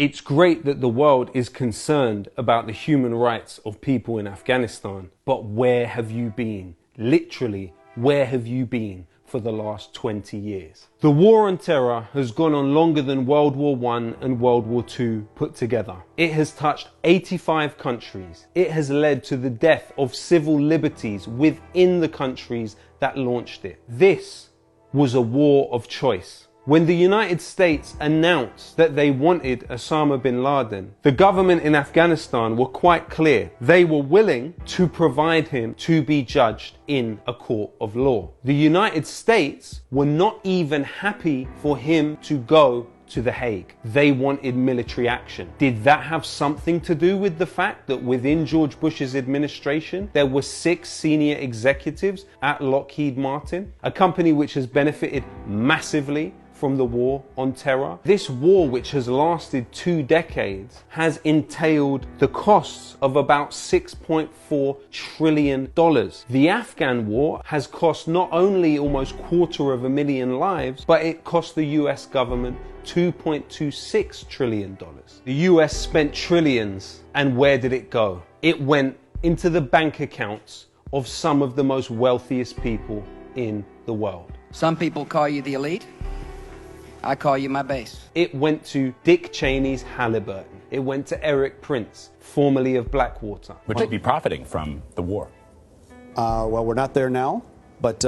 It's great that the world is concerned about the human rights of people in Afghanistan, but where have you been? Literally, where have you been for the last 20 years? The war on terror has gone on longer than World War I and World War II put together. It has touched 85 countries. It has led to the death of civil liberties within the countries that launched it. This was a war of choice. When the United States announced that they wanted Osama bin Laden, the government in Afghanistan were quite clear. They were willing to provide him to be judged in a court of law. The United States were not even happy for him to go to The Hague. They wanted military action. Did that have something to do with the fact that within George Bush's administration, there were 6 senior executives at Lockheed Martin, a company which has benefited massively from the war on terror? This war, which has lasted 2 decades, has entailed the costs of about $6.4 trillion. The Afghan war has cost not only almost 250,000 lives, but it cost the US government $2.26 trillion. The US spent trillions, and where did it go? It went into the bank accounts of some of the most wealthiest people in the world. Some people call you the elite. I call you my base. It went to Dick Cheney's Halliburton. It went to Eric Prince, formerly of Blackwater. Would you be profiting from the war? Well, we're not there now, but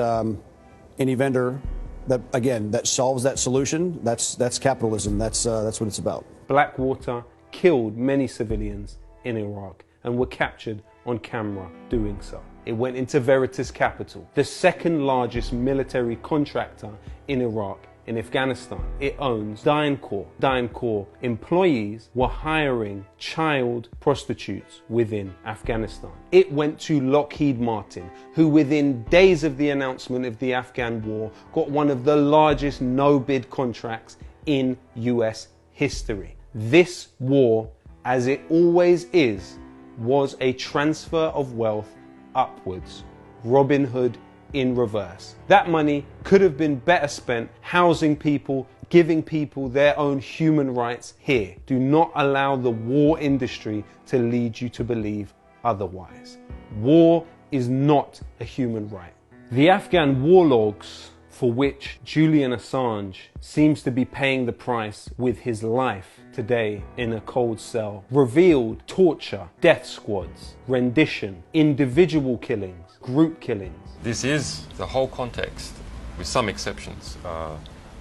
any vendor that solves that solution, that's capitalism. That's what it's about. Blackwater killed many civilians in Iraq and were captured on camera doing so. It went into Veritas Capital, the second largest military contractor in Iraq. In Afghanistan, it owns DynCorp. DynCorp employees were hiring child prostitutes within Afghanistan. It went to Lockheed Martin, who within days of the announcement of the Afghan war got one of the largest no-bid contracts in US history. This war, as it always is, was a transfer of wealth upwards. Robin Hood in reverse. That money could have been better spent housing people, giving people their own human rights here. Do not allow the war industry to lead you to believe otherwise. War is not a human right. The Afghan war logs, for which Julian Assange seems to be paying the price with his life today in a cold cell, revealed torture, death squads, rendition, individual killings, group killings. This is the whole context, with some exceptions,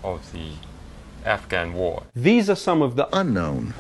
of the Afghan war. These are some of the unknowns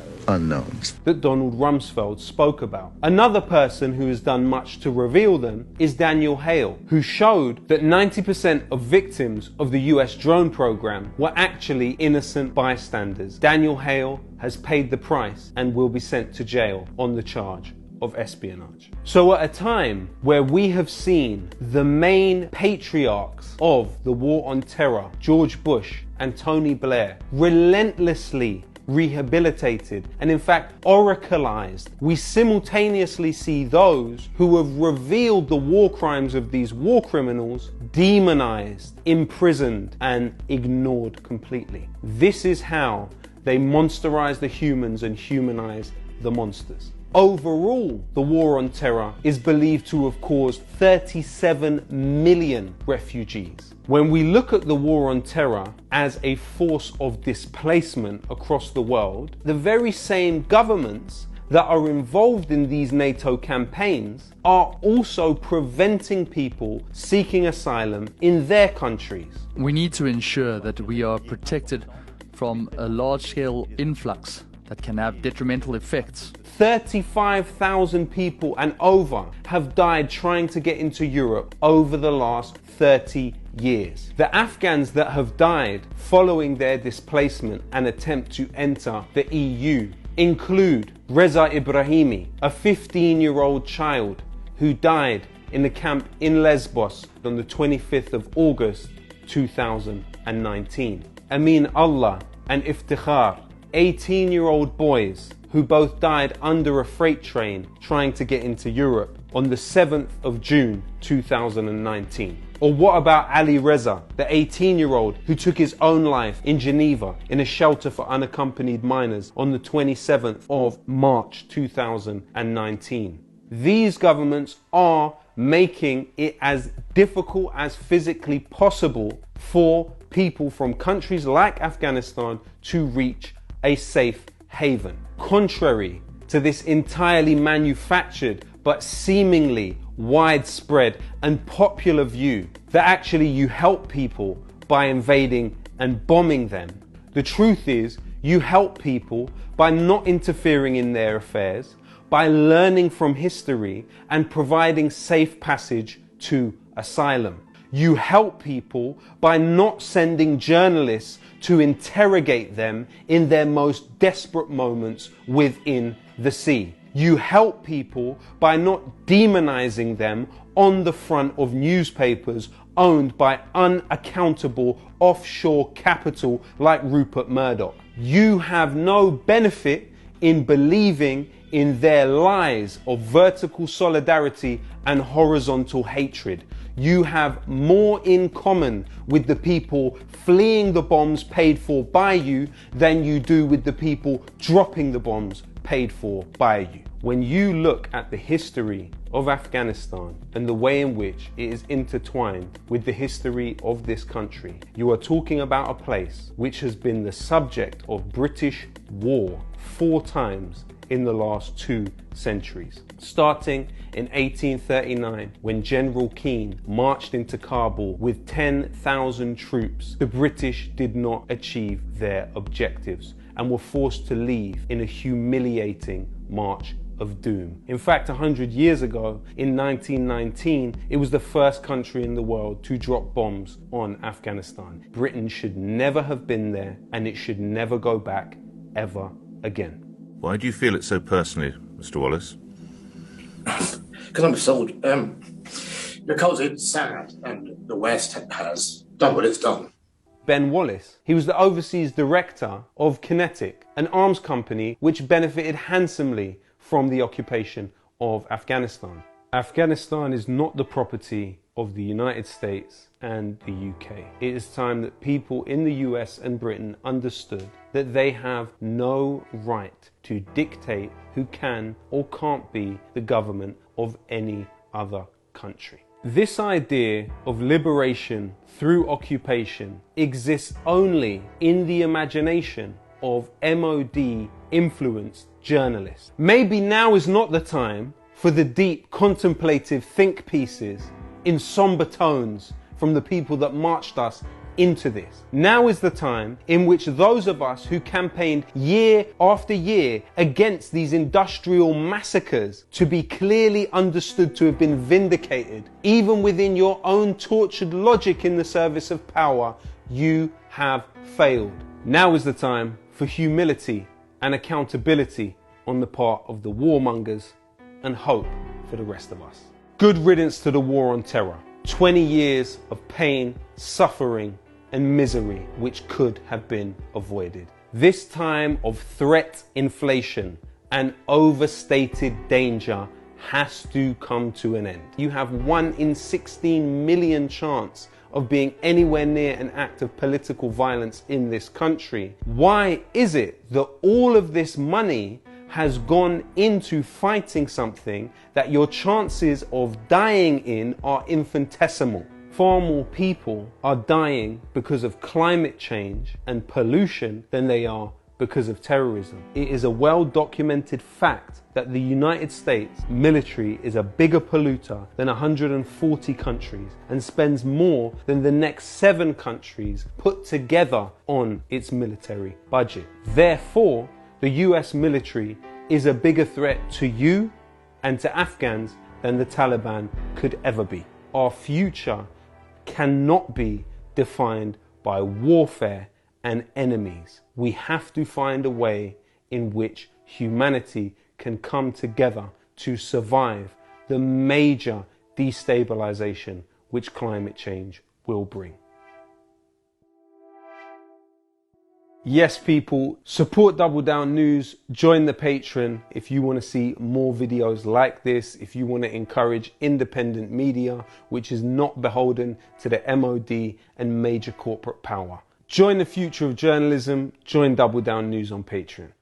that Donald Rumsfeld spoke about. Another person who has done much to reveal them is Daniel Hale, who showed that 90% of victims of the US drone program were actually innocent bystanders. Daniel Hale has paid the price and will be sent to jail on the charge of espionage. So at a time where we have seen the main patriarchs of the war on terror, George Bush and Tony Blair, relentlessly rehabilitated and in fact oracleized, we simultaneously see those who have revealed the war crimes of these war criminals demonized, imprisoned and ignored completely. This is how they monsterize the humans and humanize the monsters. Overall, the war on terror is believed to have caused 37 million refugees. When we look at the war on terror as a force of displacement across the world, the very same governments that are involved in these NATO campaigns are also preventing people seeking asylum in their countries. We need to ensure that we are protected from a large-scale influx that can have detrimental effects. 35,000 people and over have died trying to get into Europe over the last 30 years. The Afghans that have died following their displacement and attempt to enter the EU include Reza Ibrahimi, a 15-year-old child who died in the camp in Lesbos on the 25th of August 2019. Amin Allah and Iftikhar, 18-year-old boys who both died under a freight train trying to get into Europe on the 7th of June 2019. Or what about Ali Reza, the 18-year-old who took his own life in Geneva in a shelter for unaccompanied minors on the 27th of March 2019? These governments are making it as difficult as physically possible for people from countries like Afghanistan to reach a safe haven. Contrary to this entirely manufactured but seemingly widespread and popular view that actually you help people by invading and bombing them, the truth is you help people by not interfering in their affairs, by learning from history and providing safe passage to asylum. You help people by not sending journalists to interrogate them in their most desperate moments within the sea. You help people by not demonizing them on the front of newspapers owned by unaccountable offshore capital like Rupert Murdoch. You have no benefit in believing in their lies of vertical solidarity and horizontal hatred. You have more in common with the people fleeing the bombs paid for by you than you do with the people dropping the bombs paid for by you. When you look at the history of Afghanistan and the way in which it is intertwined with the history of this country, you are talking about a place which has been the subject of British war 4 times in the last 2 centuries. Starting in 1839, when General Keane marched into Kabul with 10,000 troops, the British did not achieve their objectives and were forced to leave in a humiliating march of doom. In fact, 100 years ago, in 1919, it was the first country in the world to drop bombs on Afghanistan. Britain should never have been there, and it should never go back ever again. Why do you feel it so personally, Mr. Wallace? Because I'm a soldier. Because it's sad, and the West has done what it's done. Ben Wallace. He was the overseas director of Kinetic, an arms company which benefited handsomely from the occupation of Afghanistan. Afghanistan is not the property of the United States and the UK. It is time that people in the US and Britain understood that they have no right to dictate who can or can't be the government of any other country. This idea of liberation through occupation exists only in the imagination of MOD influenced journalists. Maybe now is not the time for the deep contemplative think pieces in somber tones from the people that marched us into this. Now is the time in which those of us who campaigned year after year against these industrial massacres to be clearly understood to have been vindicated, even within your own tortured logic in the service of power, you have failed. Now is the time for humility and accountability on the part of the warmongers and hope for the rest of us. Good riddance to the war on terror. 20 years of pain, suffering, and misery which could have been avoided. This time of threat inflation and overstated danger has to come to an end. You have 1 in 16 million chance of being anywhere near an act of political violence in this country. Why is it that all of this money has gone into fighting something that your chances of dying in are infinitesimal? Far more people are dying because of climate change and pollution than they are because of terrorism. It is a well-documented fact that the United States military is a bigger polluter than 140 countries and spends more than the next 7 countries put together on its military budget. Therefore, the US military is a bigger threat to you and to Afghans than the Taliban could ever be. Our future cannot be defined by warfare and enemies. We have to find a way in which humanity can come together to survive the major destabilization which climate change will bring. Yes, people, support Double Down News, join the Patreon if you want to see more videos like this, if you want to encourage independent media, which is not beholden to the MOD and major corporate power. Join the future of journalism, join Double Down News on Patreon.